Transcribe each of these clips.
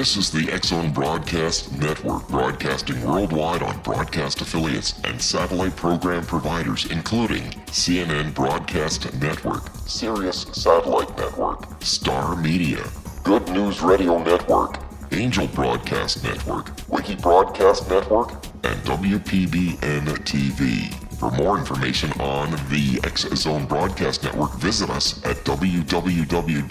This is the X-Zone Broadcast Network, broadcasting worldwide on broadcast affiliates and satellite program providers, including CNN Broadcast Network, Sirius Satellite Network, Star Media, Good News Radio Network, Angel Broadcast Network, Wiki Broadcast Network, and WPBN TV. For more information on the X-Zone Broadcast Network, visit us at www.xzbn.net.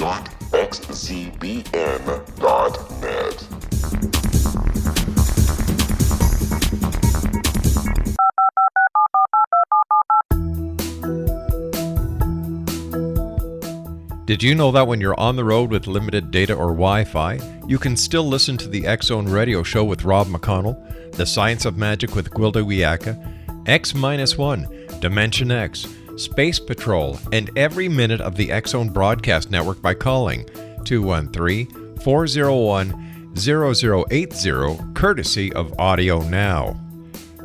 Did you know that when you're on the road with limited data or Wi-Fi, you can still listen to the X-Zone Radio Show with Rob McConnell, The Science of Magic with Gwilda Wiyaka, X-1, Dimension X, Space Patrol, and every minute of the X-Zone Broadcast Network by calling 213-401-0080, courtesy of Audio Now.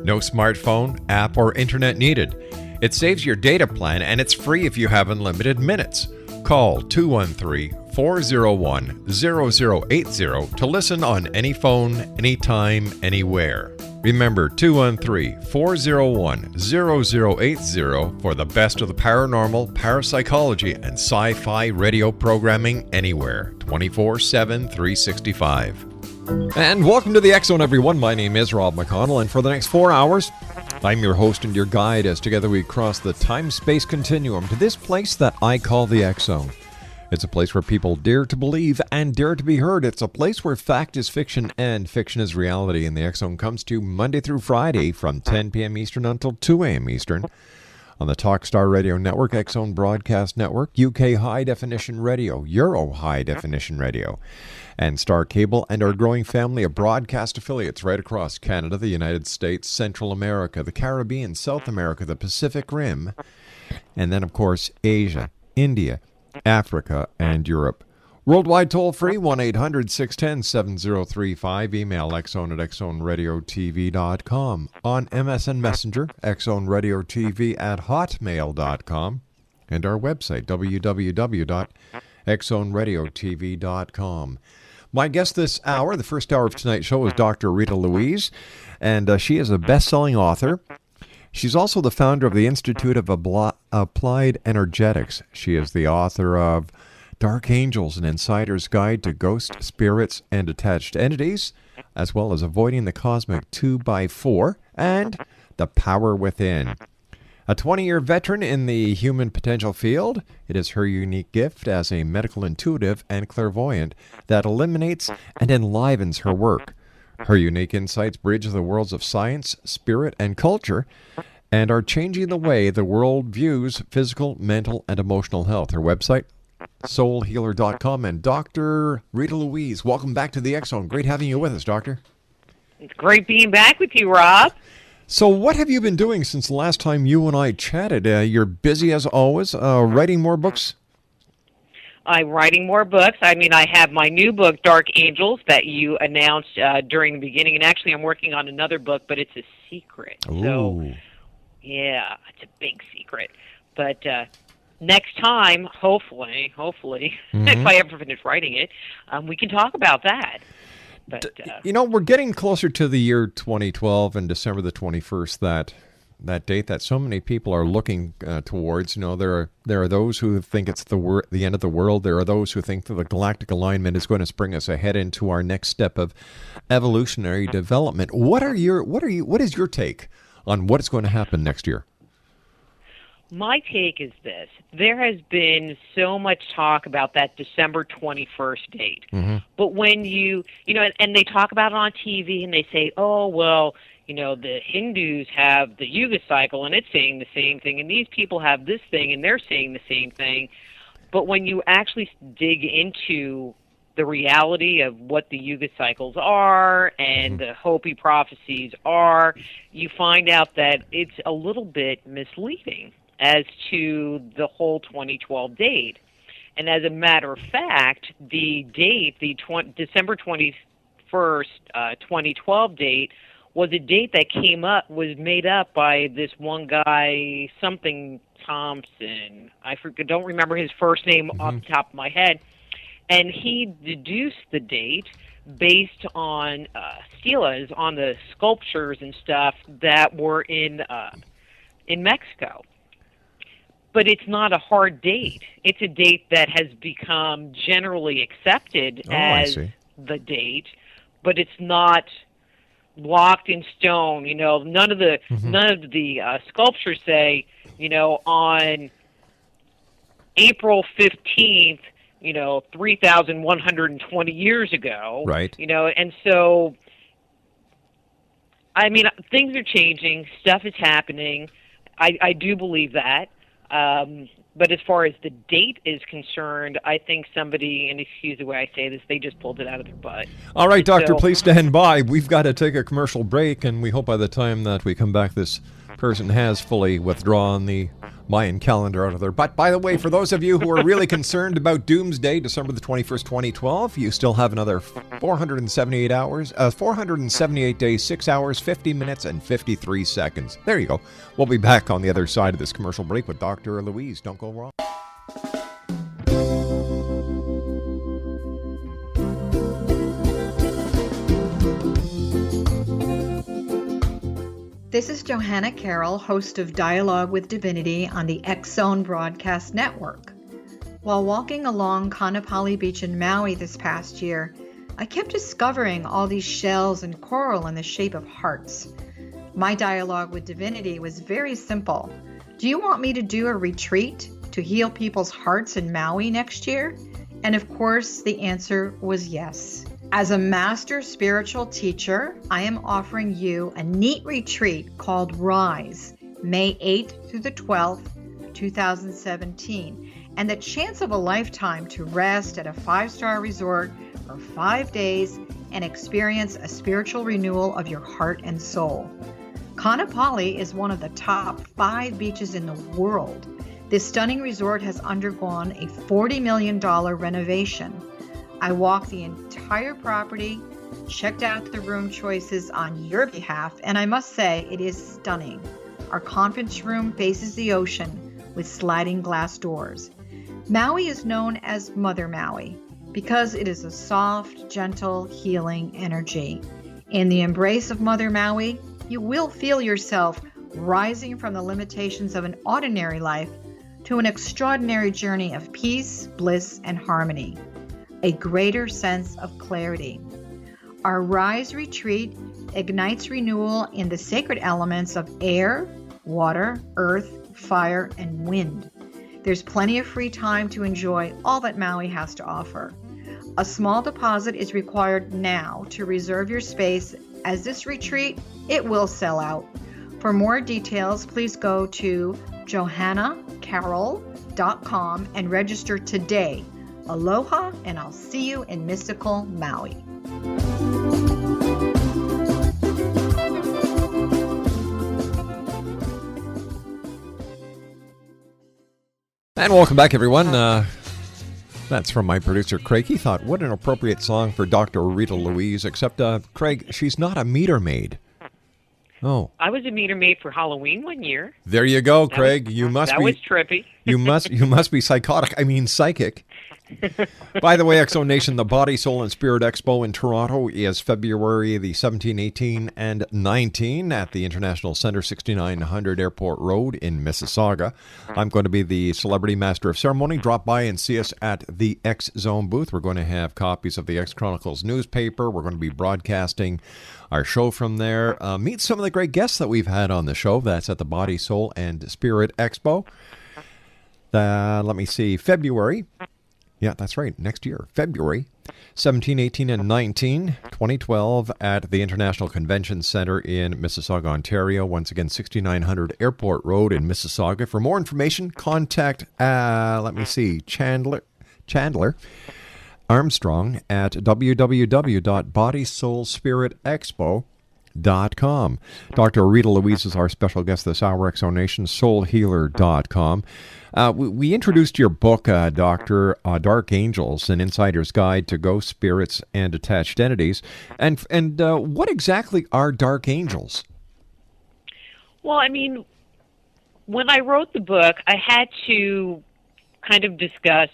No smartphone, app, or internet needed. It saves your data plan, and it's free if you have unlimited minutes. Call 213-401-0080 to listen on any phone, anytime, anywhere. Remember, 213-401-0080 for the best of the paranormal, parapsychology, and sci-fi radio programming anywhere, 24/7, 365. And welcome to the X-Zone, everyone. My name is Rob McConnell, and for the next 4 hours, I'm your host and your guide as together we cross the time-space continuum to this place that I call the X-Zone. It's a place where people dare to believe and dare to be heard. It's a place where fact is fiction and fiction is reality. And the X-Zone comes to Monday through Friday from 10 p.m. Eastern until 2 a.m. Eastern on the Talkstar Radio Network, X-Zone Broadcast Network, UK High Definition Radio, Euro High Definition Radio, and Star Cable, and our growing family of broadcast affiliates right across Canada, the United States, Central America, the Caribbean, South America, the Pacific Rim, and then, of course, Asia, India, Africa, and Europe. Worldwide toll-free, 1-800-610-7035. Email xzone@xzoneradiotv.com. On MSN Messenger, xzoneradiotv@hotmail.com. And our website, www.xzoneradiotv.com. My guest this hour, the first hour of tonight's show, is Dr. Rita Louise, and she is a best-selling author. She's also the founder of the Institute of Applied Energetics. She is the author of Dark Angels, an Insider's Guide to Ghosts, Spirits, and Attached Entities, as well as Avoiding the Cosmic 2x4 and The Power Within. A 20-year veteran in the human potential field, it is her unique gift as a medical intuitive and clairvoyant that illuminates and enlivens her work. Her unique insights bridge the worlds of science, spirit, and culture, and are changing the way the world views physical, mental, and emotional health. Her website, soulhealer.com. And Dr. Rita Louise, welcome back to the X-Zone. Great having you with us, Doctor. It's great being back with you, Rob. So what have you been doing since the last time you and I chatted? You're busy as always, writing more books? I'm writing more books. I mean, I have my new book, Dark Angels, that you announced during the beginning. And actually, I'm working on another book, but it's a secret. Ooh. So, yeah, it's a big secret. But next time, hopefully, if I ever finish writing it, we can talk about that. But, you know, we're getting closer to the year 2012 and December the 21st, that date that so many people are looking towards. You know, there are those who think it's the end of the world. There are those who think that the galactic alignment is going to spring us ahead into our next step of evolutionary development. What is your take on what is going to happen next year? My take is this. There has been so much talk about that December 21st date. Mm-hmm. But when you know, and they talk about it on TV and they say, oh, well, you know, the Hindus have the Yuga cycle and it's saying the same thing, and these people have this thing and they're saying the same thing. But when you actually dig into the reality of what the Yuga cycles are and the Hopi prophecies are, you find out that it's a little bit misleading as to the whole 2012 date. And as a matter of fact, the date, the December 21st, 2012 date, was a date that was made up by this one guy, something Thompson. Don't remember his first name off the top of my head. And he deduced the date based on stelas, on the sculptures and stuff that were in Mexico. But it's not a hard date. It's a date that has become generally accepted as the date, but it's not locked in stone. You know, none of the sculptures say, you know, on April 15th, you know, 3,120 years ago. Right. You know, and so, I mean, things are changing. Stuff is happening. I do believe that. But as far as the date is concerned, I think somebody, and excuse the way I say this, they just pulled it out of their butt. All right, Doctor, please stand by. We've got to take a commercial break, and we hope by the time that we come back, this person has fully withdrawn the Mayan calendar out of their butt. By the way, for those of you who are really concerned about Doomsday, December the 21st, 2012, you still have another 478 days, 6 hours, 50 minutes, and 53 seconds. There you go. We'll be back on the other side of this commercial break with Dr. Louise. Don't go wrong. This is Johanna Carroll, host of Dialogue with Divinity on the X-Zone Broadcast Network. While walking along Kaanapali Beach in Maui this past year, I kept discovering all these shells and coral in the shape of hearts. My dialogue with Divinity was very simple. Do you want me to do a retreat to heal people's hearts in Maui next year? And of course, the answer was yes. As a master spiritual teacher, I am offering you a neat retreat called Rise, May 8th through the 12th, 2017, and the chance of a lifetime to rest at a 5-star resort for 5 days and experience a spiritual renewal of your heart and soul. Kaanapali is one of the top 5 beaches in the world. This stunning resort has undergone a $40 million renovation. I walked the entire property, checked out the room choices on your behalf, and I must say it is stunning. Our conference room faces the ocean with sliding glass doors. Maui is known as Mother Maui because it is a soft, gentle, healing energy. In the embrace of Mother Maui, you will feel yourself rising from the limitations of an ordinary life to an extraordinary journey of peace, bliss, and harmony. A greater sense of clarity. Our Rise retreat ignites renewal in the sacred elements of air, water, earth, fire, and wind. There's plenty of free time to enjoy all that Maui has to offer. A small deposit is required now to reserve your space, as this retreat, it will sell out. For more details, please go to johannacarroll.com and register today. Aloha, and I'll see you in mystical Maui. And welcome back, everyone. That's from my producer, Craig. He thought, what an appropriate song for Dr. Rita Louise, except, Craig, she's not a meter maid. Oh. I was a meter maid for Halloween one year. There you go, Craig. That was trippy. You must be psychic. By the way, Exo Nation, the Body, Soul, and Spirit Expo in Toronto is February the 17, 18, and 19 at the International Center, 6900 Airport Road in Mississauga. I'm going to be the Celebrity Master of Ceremony. Drop by and see us at the X Zone booth. We're going to have copies of the X Chronicles newspaper. We're going to be broadcasting our show from there. Meet some of the great guests that we've had on the show. That's at the Body, Soul, and Spirit Expo. Let me see, February. Yeah, that's right. Next year, February 17, 18, and 19, 2012 at the International Convention Center in Mississauga, Ontario. Once again, 6900 Airport Road in Mississauga. For more information, contact, Chandler Armstrong at www.bodysoulspiritexpo.com. Dr. Rita Louise is our special guest this hour, Exonation, soulhealer.com. We introduced your book, Doctor, Dark Angels, An Insider's Guide to Ghost Spirits and Attached Entities. And what exactly are dark angels? Well, I mean, when I wrote the book, I had to kind of discuss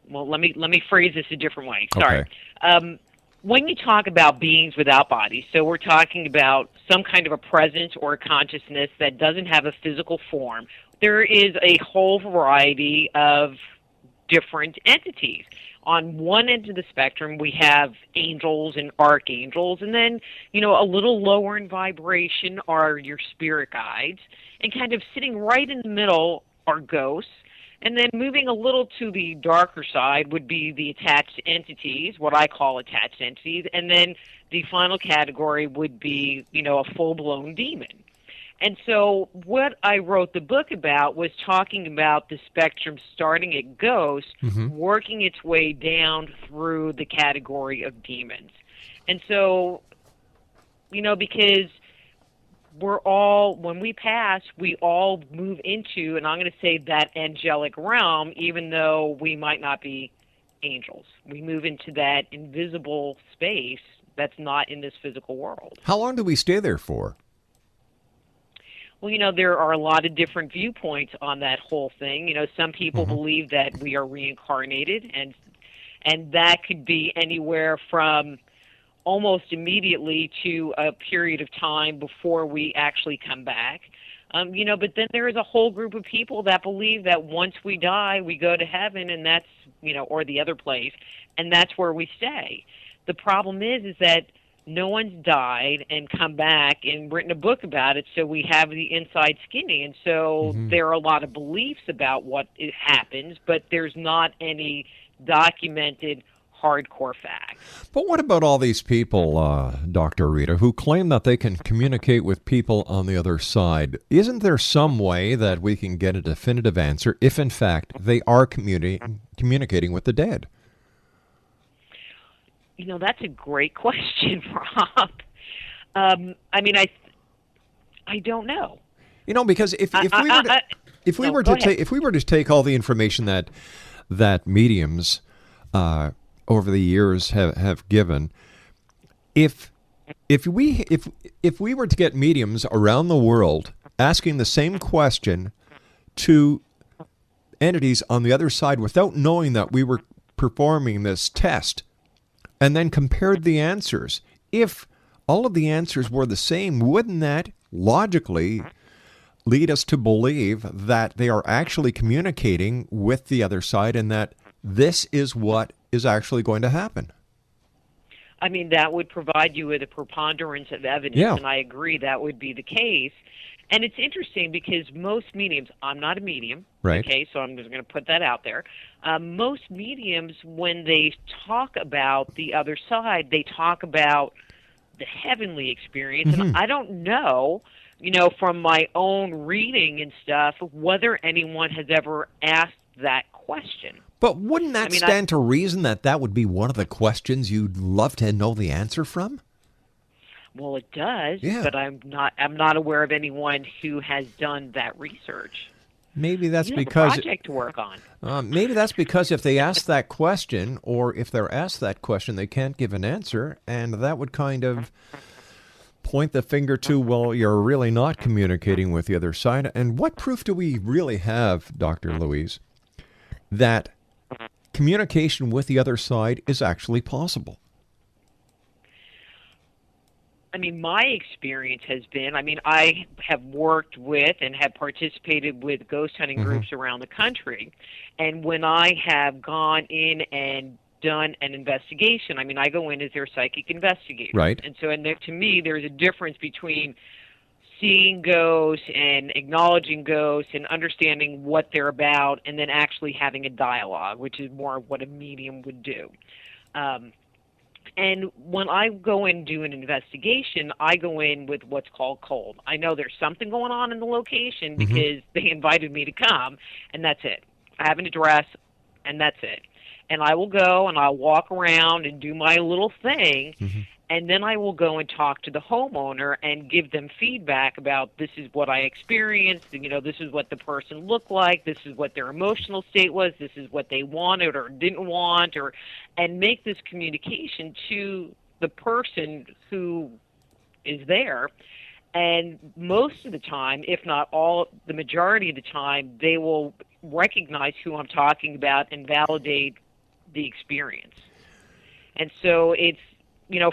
well, let me phrase this a different way. Sorry. Okay. When you talk about beings without bodies, so we're talking about some kind of a presence or a consciousness that doesn't have a physical form, there is a whole variety of different entities. On one end of the spectrum, we have angels and archangels, and then, a little lower in vibration are your spirit guides, and kind of sitting right in the middle are ghosts. And then moving a little to the darker side would be the attached entities, what I call attached entities. And then the final category would be, a full-blown demon. And so what I wrote the book about was talking about the spectrum starting at ghosts, working its way down through the category of demons. And so, because we're all, when we pass, we all move into, and I'm going to say that angelic realm, even though we might not be angels. We move into that invisible space that's not in this physical world. How long do we stay there for? Well, there are a lot of different viewpoints on that whole thing. Some people believe that we are reincarnated, and that could be anywhere from almost immediately to a period of time before we actually come back. But then there is a whole group of people that believe that once we die, we go to heaven, and that's, or the other place, and that's where we stay. The problem is that no one's died and come back and written a book about it, so we have the inside skinny. And so there are a lot of beliefs about what happens, but there's not any documented hardcore facts. But what about all these people, Dr. Rita, who claim that they can communicate with people on the other side? Isn't there some way that we can get a definitive answer if, in fact, they are communicating with the dead? That's a great question, Rob. I don't know. Because if we were to take all the information that mediums over the years have given, if we were to get mediums around the world asking the same question to entities on the other side without knowing that we were performing this test, and then compared the answers, if all of the answers were the same, wouldn't that logically lead us to believe that they are actually communicating with the other side and that this is what is actually going to happen? That would provide you with a preponderance of evidence, and I agree that would be the case. And it's interesting because most mediums, I'm not a medium, right? Okay, so I'm just going to put that out there. Most mediums, when they talk about the other side, they talk about the heavenly experience. And I don't know, from my own reading and stuff, whether anyone has ever asked that question. But wouldn't that stand to reason that would be one of the questions you'd love to know the answer from? Well, it does, but I'm not aware of anyone who has done that research. Maybe that's you because have a project to work on. Maybe that's because if they ask that question, or if they're asked that question, they can't give an answer, and that would kind of point the finger to, well, you're really not communicating with the other side. And what proof do we really have, Dr. Louise, that communication with the other side is actually possible? My experience has been, I have worked with and have participated with ghost hunting groups around the country. And when I have gone in and done an investigation, I go in as their psychic investigator. Right. And so to me, there's a difference between seeing ghosts and acknowledging ghosts and understanding what they're about and then actually having a dialogue, which is more of what a medium would do. And when I go in and do an investigation, I go in with what's called cold. I know there's something going on in the location because they invited me to come, and that's it. I have an address, and that's it. And I will go and I'll walk around and do my little thing, and then I will go and talk to the homeowner and give them feedback about this is what I experienced, this is what the person looked like, this is what their emotional state was, this is what they wanted or didn't want, and make this communication to the person who is there. And most of the time, if not all, the majority of the time, they will recognize who I'm talking about and validate the experience. And so it's,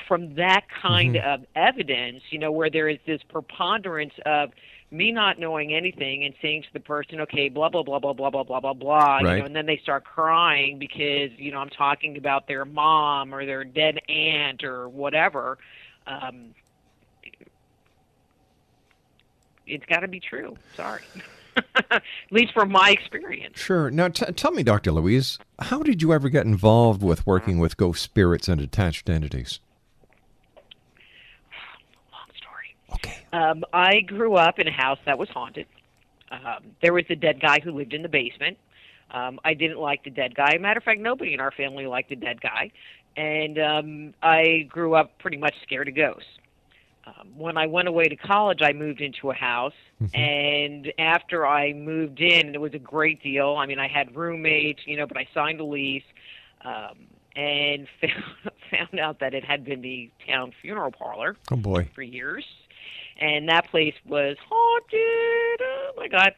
from that kind of evidence, where there is this preponderance of me not knowing anything and saying to the person, okay, blah, blah, blah, blah, blah, blah, blah, blah, blah, Right. and then they start crying because, I'm talking about their mom or their dead aunt or whatever. It's got to be true. Sorry. At least from my experience. Sure. Now, tell me, Dr. Louise, how did you ever get involved with working with ghost spirits and attached entities? Long story. Okay. I grew up in a house that was haunted. There was a dead guy who lived in the basement. I didn't like the dead guy. Matter of fact, nobody in our family liked the dead guy. And I grew up pretty much scared of ghosts. When I went away to college, I moved into a house, and after I moved in, and it was a great deal. I mean, I had roommates, but I signed a lease, and found out that it had been the town funeral parlor Oh, boy. for years, and that place was haunted. Oh, my God.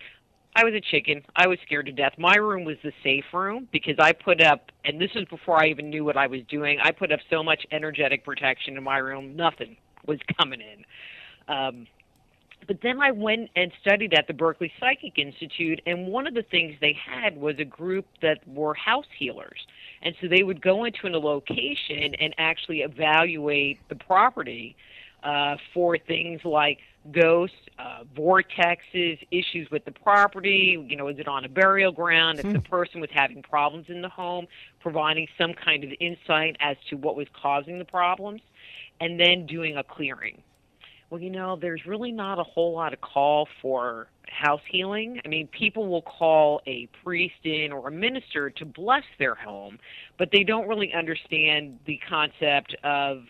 I was a chicken. I was scared to death. My room was the safe room because I put up, and this was before I even knew what I was doing, I put up so much energetic protection in my room, nothing was coming in. But then I went and studied at the Berkeley Psychic Institute, and one of the things they had was a group that were house healers. And so they would go into a location and actually evaluate the property for things like ghosts, vortexes, issues with the property, is it on a burial ground, if the person was having problems in the home, providing some kind of insight as to what was causing the problems, and then doing a clearing. Well, there's really not a whole lot of call for house healing. I mean, people will call a priest in or a minister to bless their home, but they don't really understand the concept of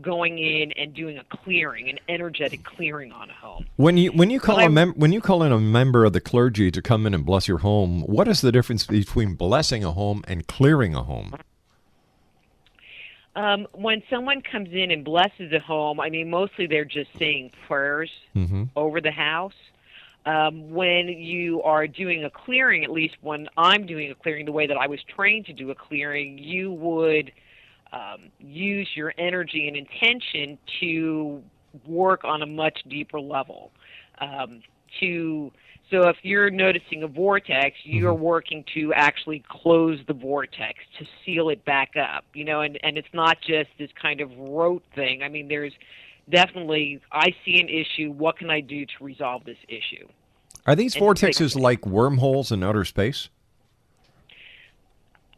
going in and doing a clearing, an energetic clearing on a home. When you call in a member of the clergy to come in and bless your home, what is the difference between blessing a home and clearing a home? When someone comes in and blesses a home, I mean, mostly they're just saying prayers over the house. When you are doing a clearing, at least when I'm doing a clearing, the way that I was trained to do a clearing, you would use your energy and intention to work on a much deeper level. So if you're noticing a vortex, you're working to actually close the vortex, to seal it back up, and it's not just this kind of rote thing. I mean, there's definitely, I see an issue, what can I do to resolve this issue? Are these vortexes like wormholes in outer space?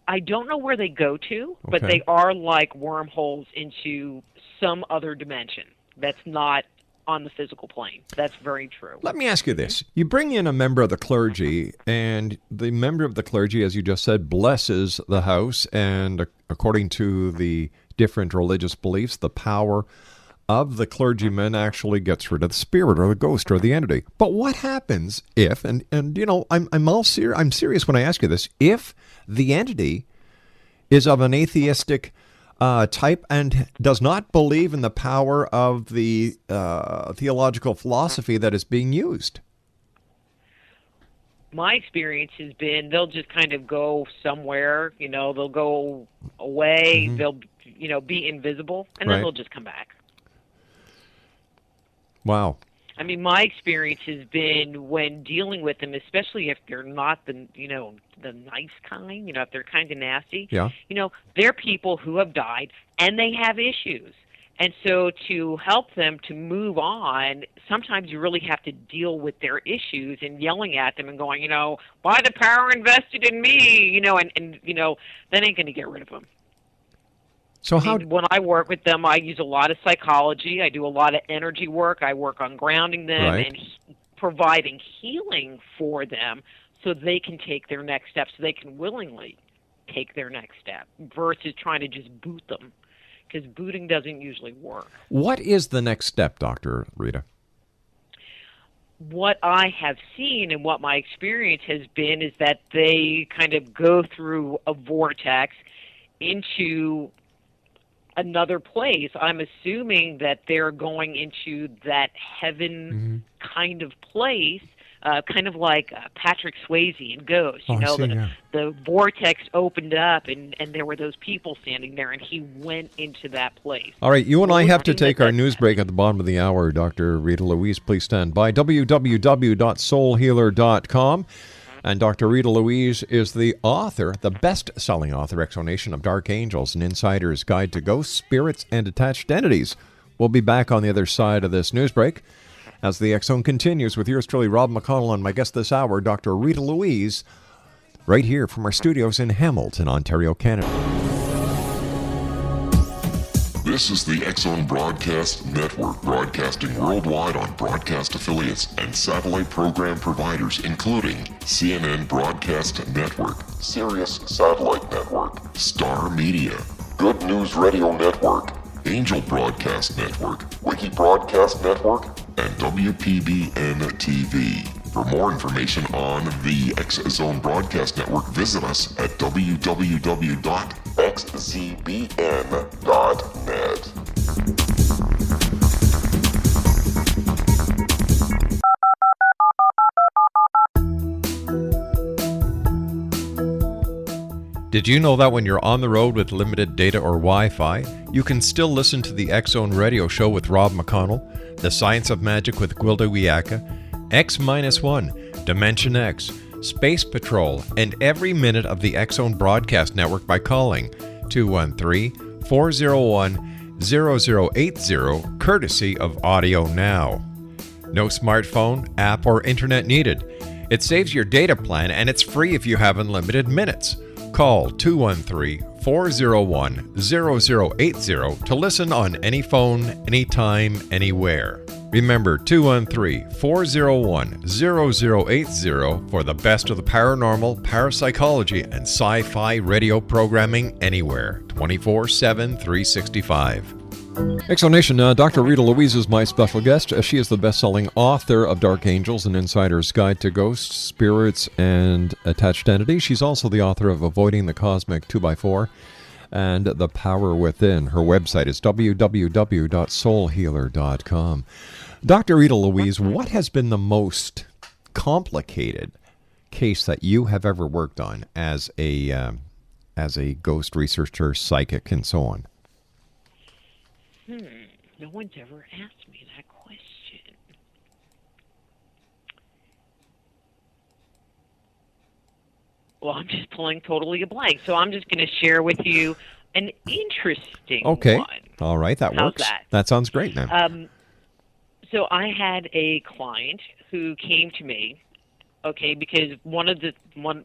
I don't know where they go to, but they are like wormholes into some other dimension that's not on the physical plane. That's very true. Let me ask you this. You bring in a member of the clergy, and the member of the clergy, as you just said, blesses the house, and according to the different religious beliefs, the power of the clergyman actually gets rid of the spirit or the ghost or the entity. But what happens if, I'm serious when I ask you this, if the entity is of an atheistic type and does not believe in the power of the theological philosophy that is being used? My experience has been they'll just kind of go somewhere, they'll go away, they'll, be invisible, and then they'll just come back. Wow. I mean, my experience has been when dealing with them, especially if they're not the nice kind, if they're kind of nasty. Yeah. They're people who have died and they have issues. And so to help them to move on, sometimes you really have to deal with their issues and yelling at them and going, by the power invested in me, and that ain't going to get rid of them. So when I work with them, I use a lot of psychology. I do a lot of energy work. I work on grounding them and providing healing for them so they can take their next step, so they can willingly take their next step versus trying to just boot them, because booting doesn't usually work. What is the next step, Dr. Rita? What I have seen and what my experience has been is that they kind of go through a vortex into another place. I'm assuming that they're going into that heaven kind of place kind of like Patrick Swayze in Ghost. Oh, I see, yeah. The vortex opened up, and there were those people standing there, and he went into that place. All right, you and I have to take our news break at the bottom of the hour. Dr. Rita Louise, please stand by. www.soulhealer.com. And Dr. Rita Louise is the author, the best-selling author, Exonation of Dark Angels, an insider's guide to ghosts, spirits, and attached entities. We'll be back on the other side of this news break as the X Zone continues with yours truly, Rob McConnell, and my guest this hour, Dr. Rita Louise, right here from our studios in Hamilton, Ontario, Canada. This is the X Zone Broadcast Network, broadcasting worldwide on broadcast affiliates and satellite program providers, including CNN Broadcast Network, Sirius Satellite Network, Star Media, Good News Radio Network, Angel Broadcast Network, Wiki Broadcast Network, and WPBN TV. For more information on the X Zone Broadcast Network, visit us at www.xzbn.net. Did you know that when you're on the road with limited data or Wi-Fi, you can still listen to the X Zone Radio Show with Rob McConnell, The Science of Magic with Gwilda Wiyaka, X-1, Dimension X, Space Patrol, and every minute of the X Zone Broadcast Network by calling 213-401-0080, courtesy of Audio Now. No smartphone, app, or internet needed. It saves your data plan, and it's free if you have unlimited minutes. Call 213-401-0080 to listen on any phone, anytime, anywhere. Remember, 213-401-0080 for the best of the paranormal, parapsychology, and sci-fi radio programming anywhere, 24/7, 365. Exonation, Dr. Rita Louise is my special guest. She is the best-selling author of Dark Angels, An Insider's Guide to Ghosts, Spirits, and Attached Entities. She's also the author of Avoiding the Cosmic 2x4 and The Power Within. Her website is www.soulhealer.com. Dr. Rita Louise, what has been the most complicated case that you have ever worked on as a ghost researcher, psychic, and so on? No one's ever asked me that question. Well, I'm just pulling totally a blank, so I'm just going to share with you an interesting one. All right, that How's works. That? That sounds great now. So I had a client who came to me, because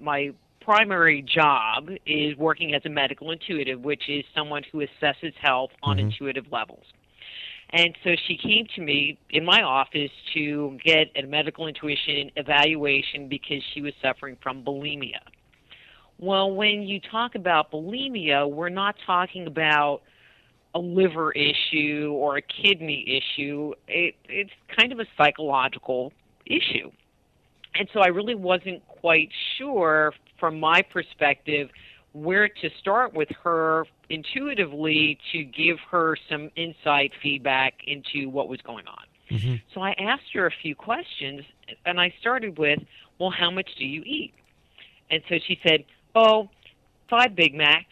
my primary job is working as a medical intuitive, which is someone who assesses health on intuitive levels. And so she came to me in my office to get a medical intuition evaluation because she was suffering from bulimia. Well, when you talk about bulimia, we're not talking about a liver issue or a kidney issue. It's kind of a psychological issue. And so I really wasn't quite sure, from my perspective, where to start with her intuitively to give her some insight feedback into what was going on. So I asked her a few questions, and I started with, well, how much do you eat? And so she said, 5 Big Macs.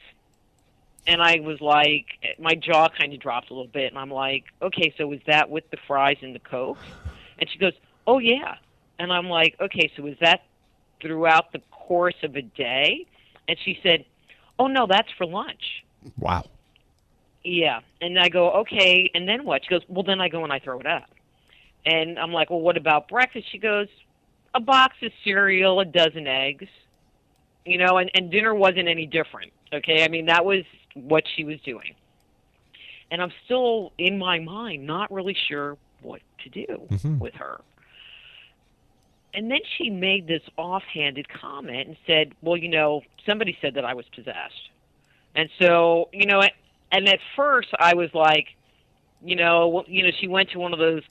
And I was like, my jaw kind of dropped a little bit, and I'm like, okay, so was that with the fries and the Coke? And she goes, oh, yeah. And I'm like, okay, so was that throughout the course of a day? And she said, oh, no, that's for lunch. Wow. Yeah. And I go, okay, and then what? She goes, well, then I go and I throw it up. And I'm like, well, what about breakfast? She goes, a box of cereal, a dozen eggs, and dinner wasn't any different, okay? I mean, that was what she was doing. And I'm still, in my mind, not really sure what to do with her. And then she made this offhanded comment and said, well, somebody said that I was possessed. And so, and at first I was like, she went to one of those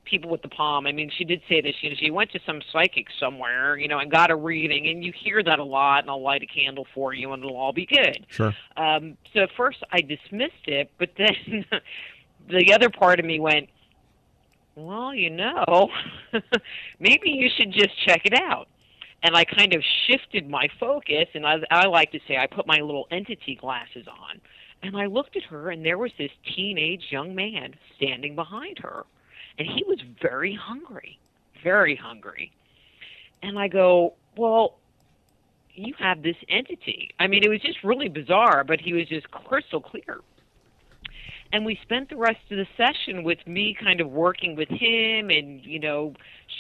people with the palm. I mean, she did say this, she went to some psychic somewhere, and got a reading, and you hear that a lot, and I'll light a candle for you, and it'll all be good. Sure. So at first I dismissed it, but then the other part of me went, well, maybe you should just check it out. And I kind of shifted my focus, and I like to say I put my little entity glasses on. And I looked at her, and there was this teenage young man standing behind her. And he was very hungry, very hungry. And I go, well, you have this entity. I mean, it was just really bizarre, but he was just crystal clear. And we spent the rest of the session with me kind of working with him and,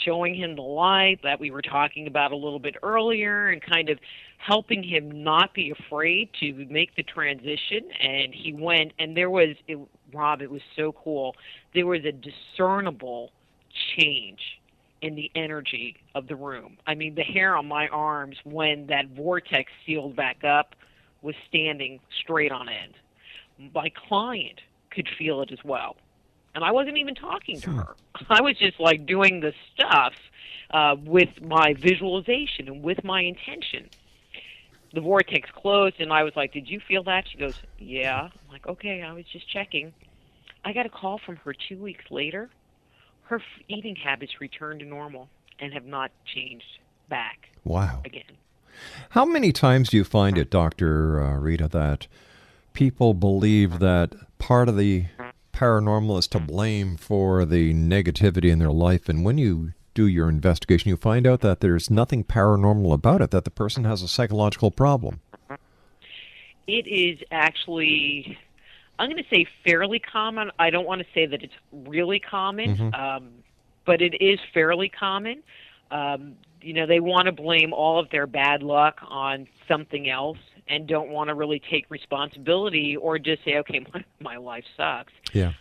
showing him the light that we were talking about a little bit earlier and kind of helping him not be afraid to make the transition. And he went, and Rob, it was so cool. There was a discernible change in the energy of the room. I mean, the hair on my arms when that vortex sealed back up was standing straight on end. My client could feel it as well. And I wasn't even talking to her. I was just like doing the stuff with my visualization and with my intention. The vortex closed, and I was like, did you feel that? She goes, yeah. I'm like, okay, I was just checking. I got a call from her 2 weeks later. Her eating habits returned to normal and have not changed back. Wow. Again. How many times do you find it, Dr. Rita, that people believe that part of the paranormal is to blame for the negativity in their life, and when you do your investigation, you find out that there's nothing paranormal about it, that the person has a psychological problem? It is actually, I'm going to say fairly common. I don't want to say that it's really common, but it is fairly common. They want to blame all of their bad luck on something else and don't want to really take responsibility or just say, okay, my life sucks. Yeah.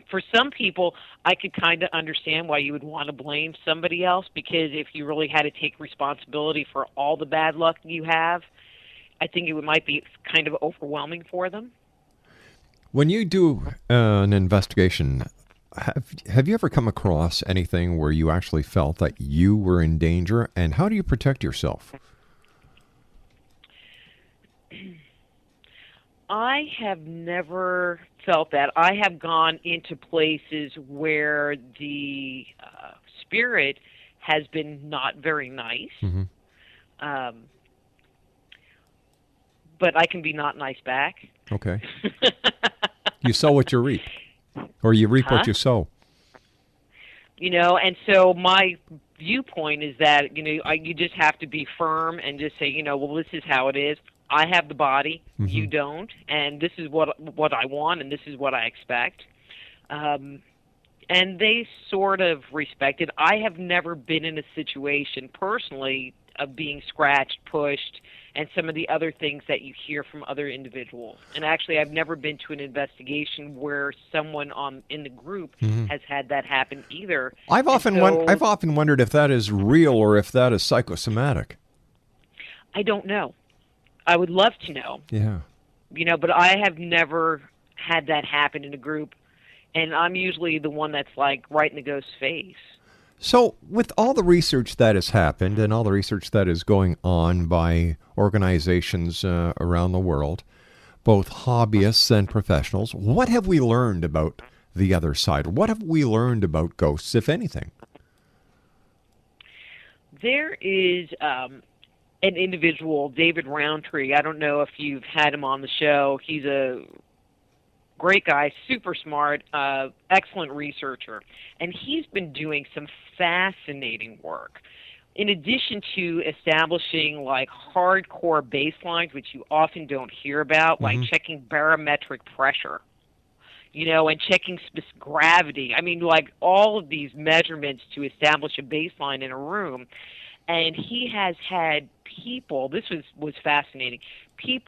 For some people, I could kind of understand why you would want to blame somebody else, because if you really had to take responsibility for all the bad luck you have, I think it might be kind of overwhelming for them. When you do an investigation, have you ever come across anything where you actually felt that you were in danger, and how do you protect yourself? I have never felt that. I have gone into places where the spirit has been not very nice, but I can be not nice back. Okay. You sow what you reap, or you reap what you sow. And so my viewpoint is that, you just have to be firm and just say, well, this is how it is. I have the body, you don't, and this is what I want, and this is what I expect. And they sort of respect it. I have never been in a situation personally of being scratched, pushed, and some of the other things that you hear from other individuals. And actually, I've never been to an investigation where someone in the group has had that happen either. I've often wondered if that is real or if that is psychosomatic. I don't know. I would love to know. Yeah. But I have never had that happen in a group, and I'm usually the one that's like right in the ghost's face. So with all the research that has happened and all the research that is going on by organizations around the world, both hobbyists and professionals, what have we learned about the other side? What have we learned about ghosts, if anything? There is an individual, David Roundtree. I don't know if you've had him on the show. He's a great guy, super smart, excellent researcher. And he's been doing some fascinating work. In addition to establishing like hardcore baselines, which you often don't hear about, like checking barometric pressure, and checking gravity. I mean, like all of these measurements to establish a baseline in a room. And he has had people, this was fascinating, he's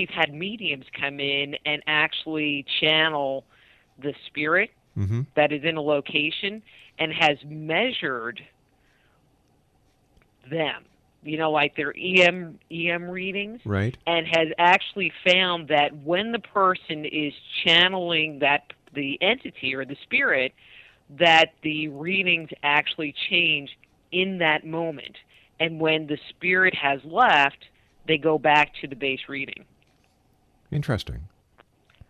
had mediums come in and actually channel the spirit that is in a location and has measured them, like their EM readings, right? And has actually found that when the person is channeling the entity or the spirit, that the readings actually change in that moment. And when the spirit has left, they go back to the base reading. Interesting.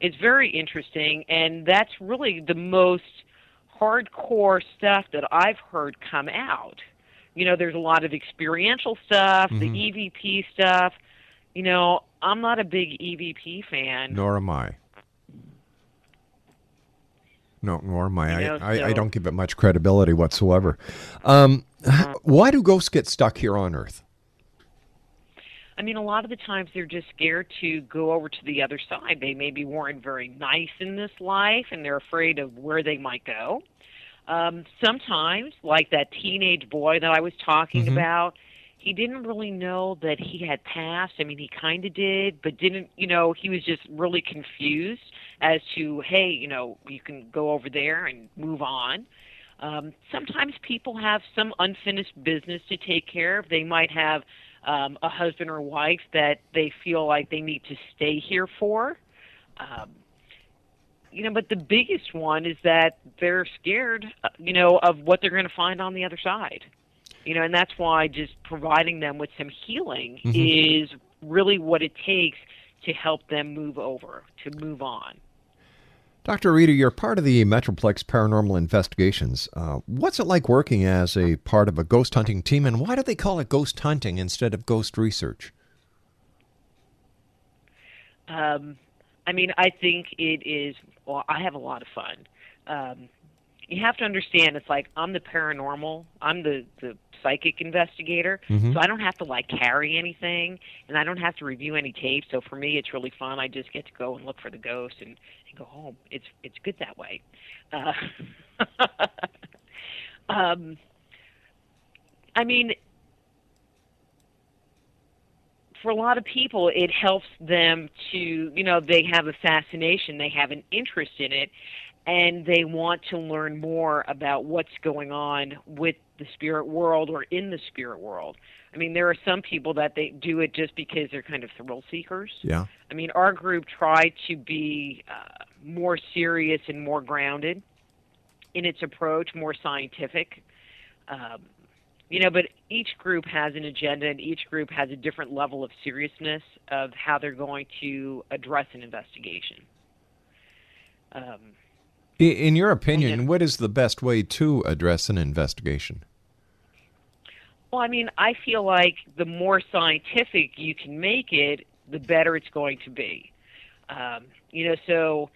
It's very interesting, and that's really the most hardcore stuff that I've heard come out. There's a lot of experiential stuff, the EVP stuff. I'm not a big EVP fan. Nor am I. No, nor am I. I don't give it much credibility whatsoever. Why do ghosts get stuck here on Earth? I mean, a lot of the times they're just scared to go over to the other side. They maybe weren't very nice in this life, and they're afraid of where they might go. Sometimes, like that teenage boy that I was talking about, he didn't really know that he had passed. I mean, he kind of did, but didn't, he was just really confused as to, hey, you can go over there and move on. Sometimes people have some unfinished business to take care of. They might have a husband or wife that they feel like they need to stay here for. But the biggest one is that they're scared, of what they're going to find on the other side. And that's why just providing them with some healing is really what it takes to help them move on. Dr. Rita, you're part of the Metroplex Paranormal Investigations. What's it like working as a part of a ghost hunting team, and why do they call it ghost hunting instead of ghost research? I think it is, I have a lot of fun. You have to understand, it's like I'm the paranormal, I'm the psychic investigator, so I don't have to carry anything, and I don't have to review any tapes. So for me, it's really fun. I just get to go and look for the ghost and go home. It's good that way. For a lot of people, it helps them to, they have a fascination, they have an interest in it, and they want to learn more about what's going on with the spirit world or in the spirit world. There are some people that they do it just because they're kind of thrill seekers. Yeah. Our group tried to be more serious and more grounded in its approach, more scientific. But each group has an agenda, and each group has a different level of seriousness of how they're going to address an investigation. In your opinion, what is the best way to address an investigation? Well, I feel like the more scientific you can make it, the better it's going to be. So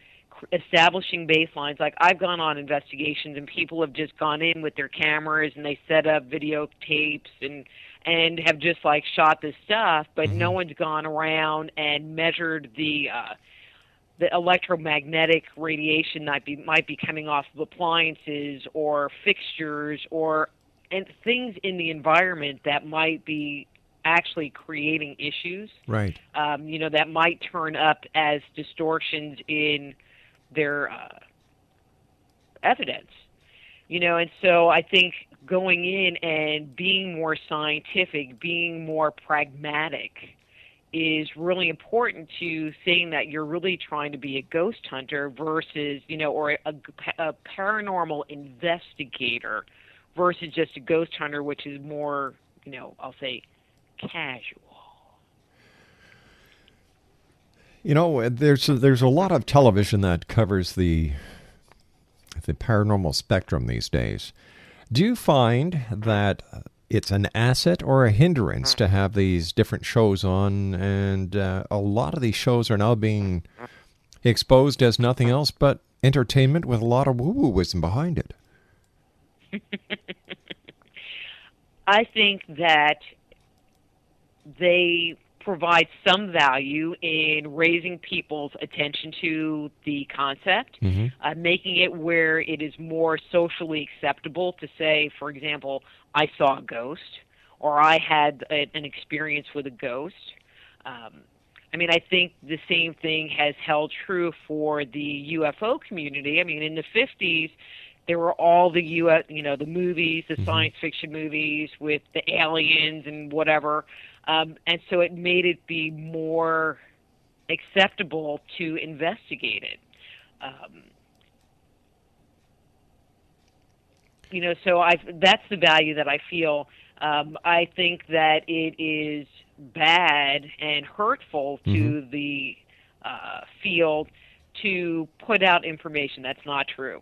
establishing baselines, like I've gone on investigations and people have just gone in with their cameras and they set up videotapes and have just shot this stuff, but no one's gone around and measured the electromagnetic radiation that might be coming off of appliances or fixtures and things in the environment that might be actually creating issues. Right. That might turn up as distortions in their evidence. And so I think going in and being more scientific, being more pragmatic is really important to saying that you're really trying to be a ghost hunter versus, or a paranormal investigator versus just a ghost hunter, which is more, I'll say, casual. There's a lot of television that covers the paranormal spectrum these days. Do you find that it's an asset or a hindrance to have these different shows on, and a lot of these shows are now being exposed as nothing else but entertainment with a lot of woo-woo-wisdom behind it? I think that they provide some value in raising people's attention to the concept, making it where it is more socially acceptable to say, for example, I saw a ghost, or I had an experience with a ghost. I think the same thing has held true for the UFO community. In the 50s, there were all the the movies, the science fiction movies with the aliens and whatever, and so it made it be more acceptable to investigate it. So that's the value that I feel. I think that it is bad and hurtful to the field to put out information that's not true.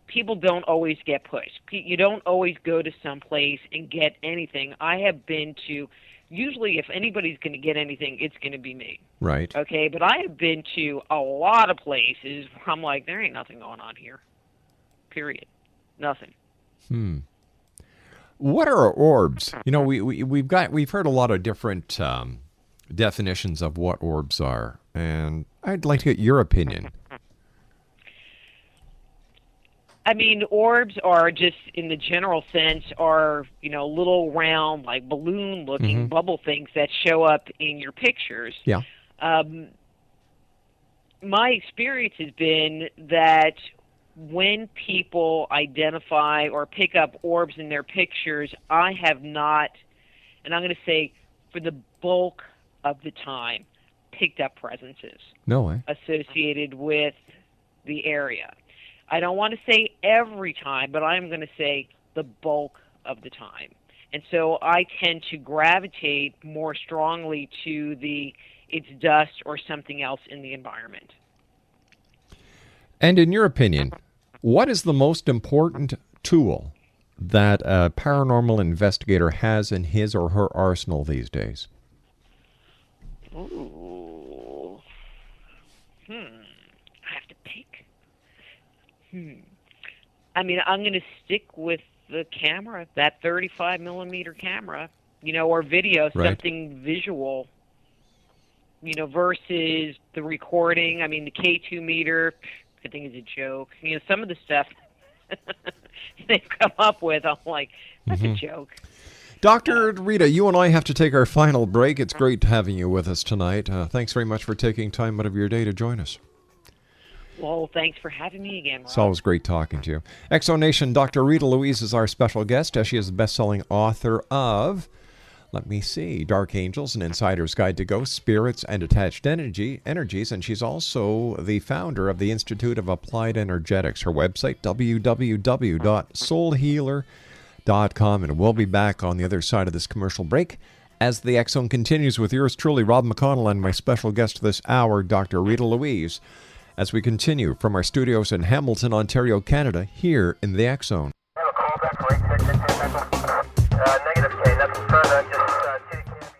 people don't always get pushed. You don't always go to some place and get anything. I have been to, usually if anybody's going to get anything, it's going to be me. Right. Okay, but I have been to a lot of places where I'm like, there ain't nothing going on here. Period. Nothing. What are orbs? You know, we've heard a lot of different definitions of what orbs are, and I'd like to get your opinion. I mean, orbs are just, in the general sense, are, little round, like balloon-looking bubble things that show up in your pictures. Yeah. My experience has been that when people identify or pick up orbs in their pictures, I have not, and I'm going to say for the bulk of the time, picked up presences. No way. Associated with the area. I don't want to say every time, but I'm going to say the bulk of the time. And so I tend to gravitate more strongly to it's dust or something else in the environment. And in your opinion, what is the most important tool that a paranormal investigator has in his or her arsenal these days? Ooh. I have to pick. I mean, I'm going to stick with the camera, that 35 millimeter camera, or video, right. Something visual, versus the recording. I mean, the K2 meter, I think is a joke. Some of the stuff they've come up with, I'm like, that's a joke. Dr. Rita, you and I have to take our final break. It's great having you with us tonight. Thanks very much for taking time out of your day to join us. Well, thanks for having me again, Rob. It's always great talking to you. Exonation, Dr. Rita Louise is our special guest. She is the best-selling author of, Dark Angels, An Insider's Guide to Ghosts, Spirits, and Attached Energies, and she's also the founder of the Institute of Applied Energetics. Her website, www.soulhealer.com, and we'll be back on the other side of this commercial break as the X Zone continues with yours truly, Rob McConnell, and my special guest this hour, Dr. Rita Louise, as we continue from our studios in Hamilton, Ontario, Canada, here in the X Zone.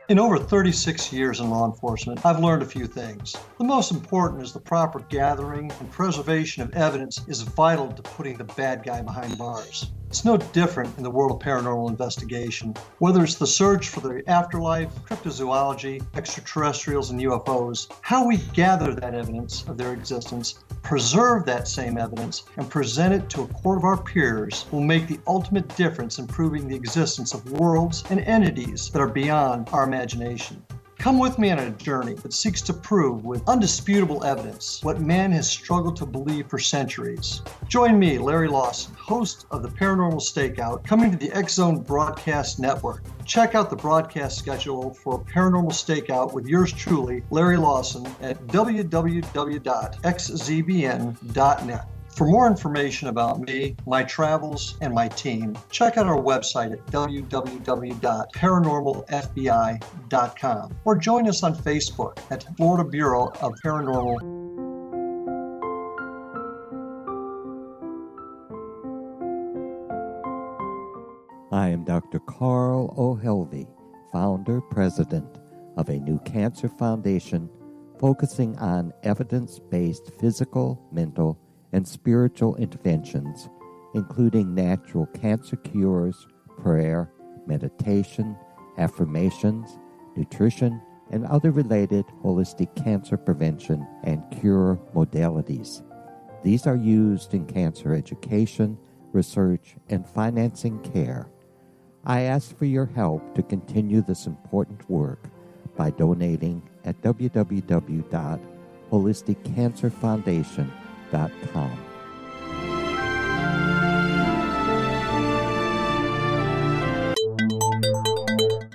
In over 36 years in law enforcement, I've learned a few things. The most important is the proper gathering and preservation of evidence is vital to putting the bad guy behind bars. It's no different in the world of paranormal investigation. Whether it's the search for the afterlife, cryptozoology, extraterrestrials, and UFOs, how we gather that evidence of their existence, preserve that same evidence, and present it to a court of our peers will make the ultimate difference in proving the existence of worlds and entities that are beyond our imagination. Come with me on a journey that seeks to prove with undisputable evidence what man has struggled to believe for centuries. Join me, Larry Lawson, host of the Paranormal Stakeout, coming to the X Zone Broadcast Network. Check out the broadcast schedule for Paranormal Stakeout with yours truly, Larry Lawson, at www.xzbn.net. For more information about me, my travels, and my team, check out our website at www.paranormalfbi.com or join us on Facebook at Florida Bureau of Paranormal. I am Dr. Carl O'Helvey, founder, president of a new cancer foundation focusing on evidence-based physical, mental, and spiritual interventions, including natural cancer cures, prayer, meditation, affirmations, nutrition, and other related holistic cancer prevention and cure modalities. These are used in cancer education, research, and financing care. I ask for your help to continue this important work by donating at www.holisticcancerfoundation.com.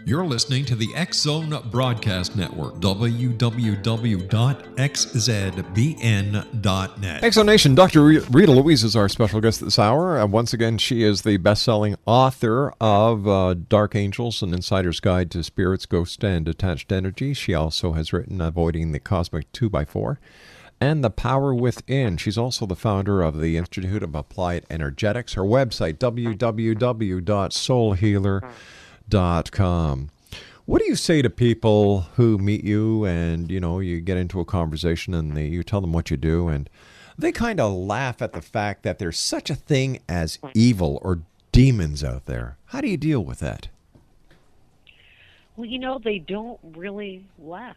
You're listening to the X Zone Broadcast Network, www.xzbn.net. Exonation, Dr. Rita Louise is our special guest this hour. Once again, she is the best-selling author of Dark Angels, An Insider's Guide to Spirits, Ghosts, and Attached Energy. She also has written Avoiding the Cosmic 2x4. and the power within. She's also the founder of the Institute of Applied Energetics. Her website, www.soulhealer.com. What do you say to people who meet you and, you get into a conversation and you tell them what you do and they kind of laugh at the fact that there's such a thing as evil or demons out there? How do you deal with that? Well, they don't really laugh.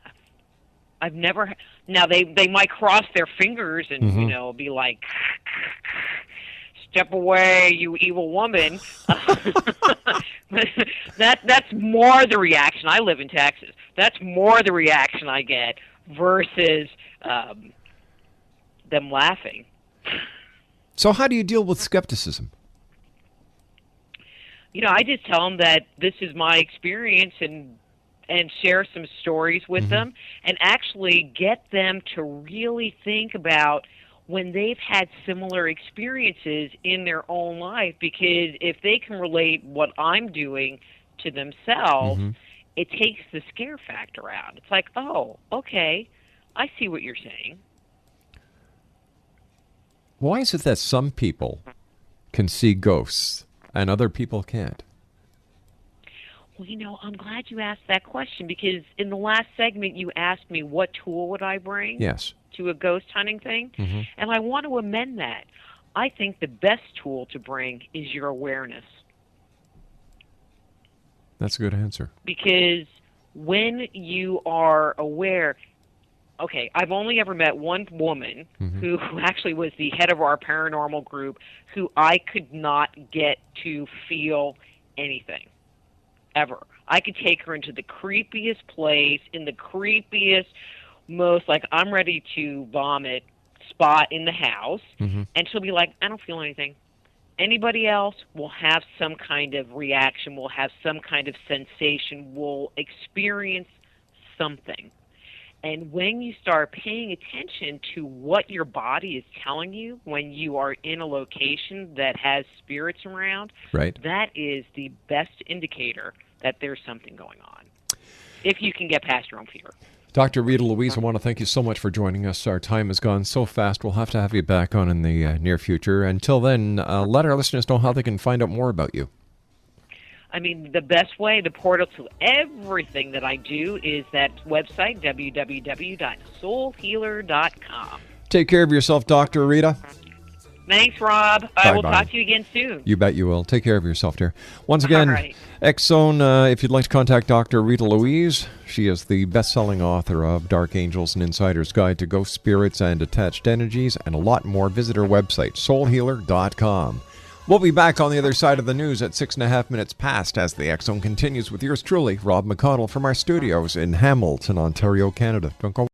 I've never. Now they might cross their fingers and be like, "Step away, you evil woman." That's more the reaction. I live in Texas. That's more the reaction I get versus them laughing. So how do you deal with skepticism? I just tell them that this is my experience and share some stories with them and actually get them to really think about when they've had similar experiences in their own life, because if they can relate what I'm doing to themselves, it takes the scare factor out. It's like, oh, okay, I see what you're saying. Why is it that some people can see ghosts and other people can't? Well, I'm glad you asked that question, because in the last segment you asked me what tool would I bring to a ghost hunting thing, and I want to amend that. I think the best tool to bring is your awareness. That's a good answer. Because when you are aware, okay, I've only ever met one woman who actually was the head of our paranormal group who I could not get to feel anything. Ever. I could take her into the creepiest place, in the creepiest, most like I'm ready to vomit spot in the house, and she'll be like, I don't feel anything. Anybody else will have some kind of reaction, will have some kind of sensation, will experience something. And when you start paying attention to what your body is telling you when you are in a location that has spirits around, that is the best indicator that there's something going on, if you can get past your own fear. Dr. Rita Louise, I want to thank you so much for joining us. Our time has gone so fast. We'll have to have you back on in the near future. Until then, let our listeners know how they can find out more about you. I mean, the best way, the portal to everything that I do is that website, www.soulhealer.com. Take care of yourself, Dr. Rita. Thanks, Rob. I will talk to you again soon. You bet you will. Take care of yourself, dear. Once again, X-Zone, if you'd like to contact Dr. Rita Louise, she is the best-selling author of Dark Angels and Insider's Guide to Ghost Spirits and Attached Energies, and a lot more. Visit her website, soulhealer.com. We'll be back on the other side of the news at 6.5 minutes past as the X-Zone continues with yours truly, Rob McConnell, from our studios in Hamilton, Ontario, Canada. Don't go